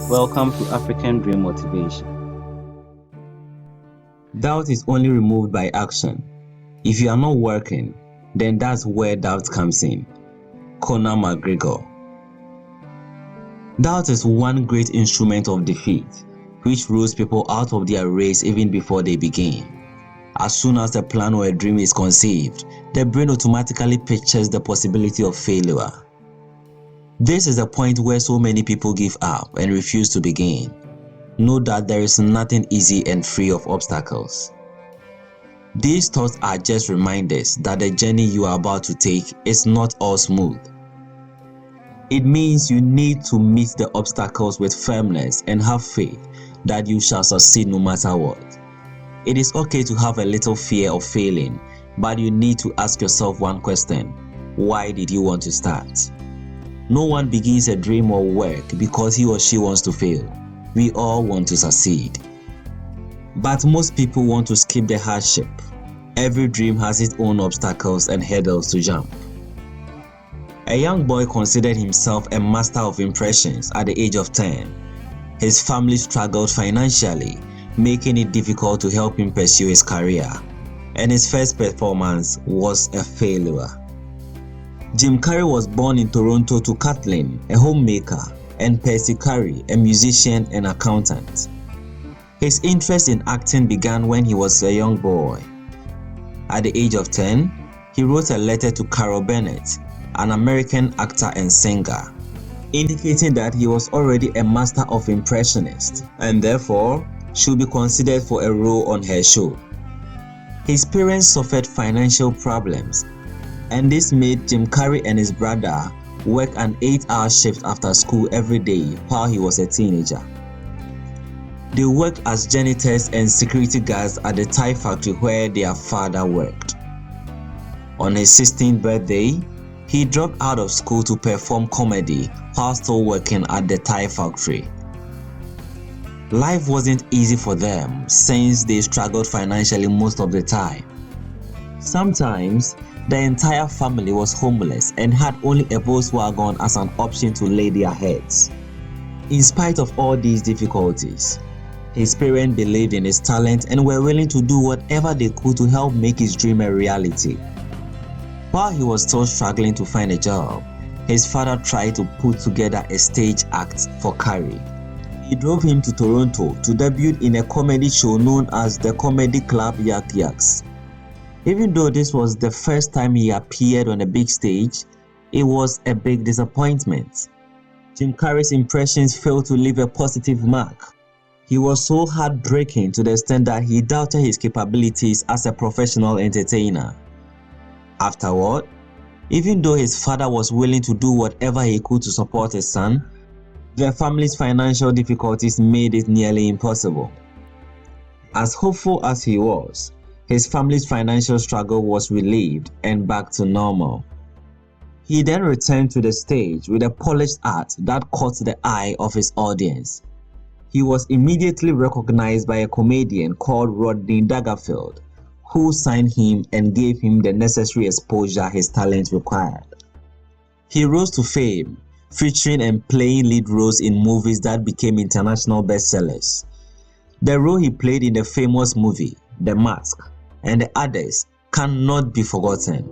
Welcome to African Dream Motivation. Doubt is only removed by action. If you are not working, then that's where doubt comes in. Conor McGregor. Doubt is one great instrument of defeat, which rules people out of their race even before they begin. As soon as a plan or a dream is conceived, the brain automatically pictures the possibility of failure. This is the point where so many people give up and refuse to begin. Know that there is nothing easy and free of obstacles. These thoughts are just reminders that the journey you are about to take is not all smooth. It means you need to meet the obstacles with firmness and have faith that you shall succeed no matter what. It is okay to have a little fear of failing, but you need to ask yourself one question: why did you want to start? No one begins a dream or work because he or she wants to fail. We all want to succeed. But most people want to skip the hardship. Every dream has its own obstacles and hurdles to jump. A young boy considered himself a master of impressions at the age of 10. His family struggled financially, making it difficult to help him pursue his career, and his first performance was a failure. Jim Carrey was born in Toronto to Kathleen, a homemaker, and Percy Carey, a musician and accountant. His interest in acting began when he was a young boy. At the age of 10, he wrote a letter to Carol Burnett, an American actor and singer, indicating that he was already a master of impressionists and therefore should be considered for a role on her show. His parents suffered financial problems, and this made Jim Carrey and his brother work an 8-hour shift after school every day while he was a teenager. They worked as janitors and security guards at the tie factory where their father worked. On his 16th birthday, he dropped out of school to perform comedy while still working at the tie factory. Life wasn't easy for them since they struggled financially most of the time. Sometimes, the entire family was homeless and had only a Volkswagen as an option to lay their heads. In spite of all these difficulties, his parents believed in his talent and were willing to do whatever they could to help make his dream a reality. While he was still struggling to find a job, his father tried to put together a stage act for Carrey. He drove him to Toronto to debut in a comedy show known as the Comedy Club Yak Yaks. Even though this was the first time he appeared on a big stage, it was a big disappointment. Jim Carrey's impressions failed to leave a positive mark. He was so heartbreaking to the extent that he doubted his capabilities as a professional entertainer. Afterward, even though his father was willing to do whatever he could to support his son, their family's financial difficulties made it nearly impossible. As hopeful as he was, his family's financial struggle was relieved and back to normal. He then returned to the stage with a polished art that caught the eye of his audience. He was immediately recognized by a comedian called Rodney Dangerfield, who signed him and gave him the necessary exposure his talent required. He rose to fame, featuring and playing lead roles in movies that became international bestsellers. The role he played in the famous movie, The Mask, and the others cannot be forgotten.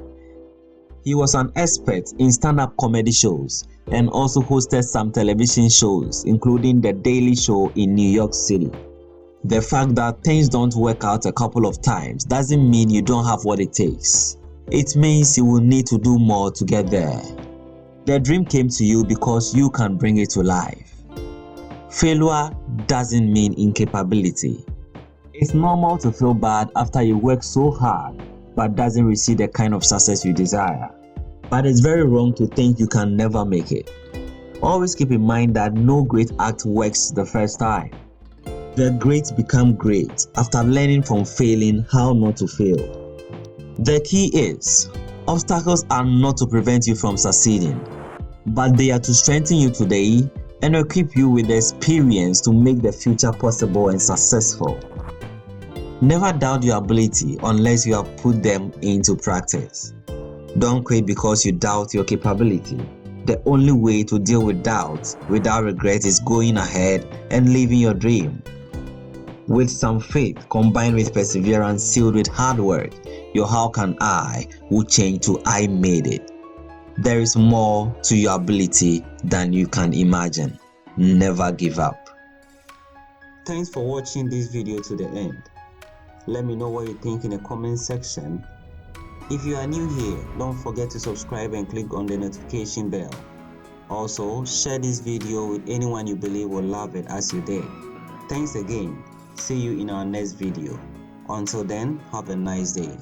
He was an expert in stand-up comedy shows and also hosted some television shows, including The Daily Show in New York City. The fact that things don't work out a couple of times doesn't mean you don't have what it takes. It means you will need to do more to get there. The dream came to you because you can bring it to life. Failure doesn't mean incapability. It's normal to feel bad after you work so hard but doesn't receive the kind of success you desire. But it's very wrong to think you can never make it. Always keep in mind that no great act works the first time. The great become great after learning from failing how not to fail. The key is, obstacles are not to prevent you from succeeding, but they are to strengthen you today and equip you with the experience to make the future possible and successful. Never doubt your ability unless you have put them into practice. Don't quit because you doubt your capability. The only way to deal with doubt without regret is going ahead and living your dream. With some faith combined with perseverance sealed with hard work, your how can I will change to I made it. There is more to your ability than you can imagine. Never give up. Thanks for watching this video to the end. Let me know what you think in the comment section. If you are new here, don't forget to subscribe and click on the notification bell. Also, share this video with anyone you believe will love it as you did. Thanks again. See you in our next video. Until then, have a nice day.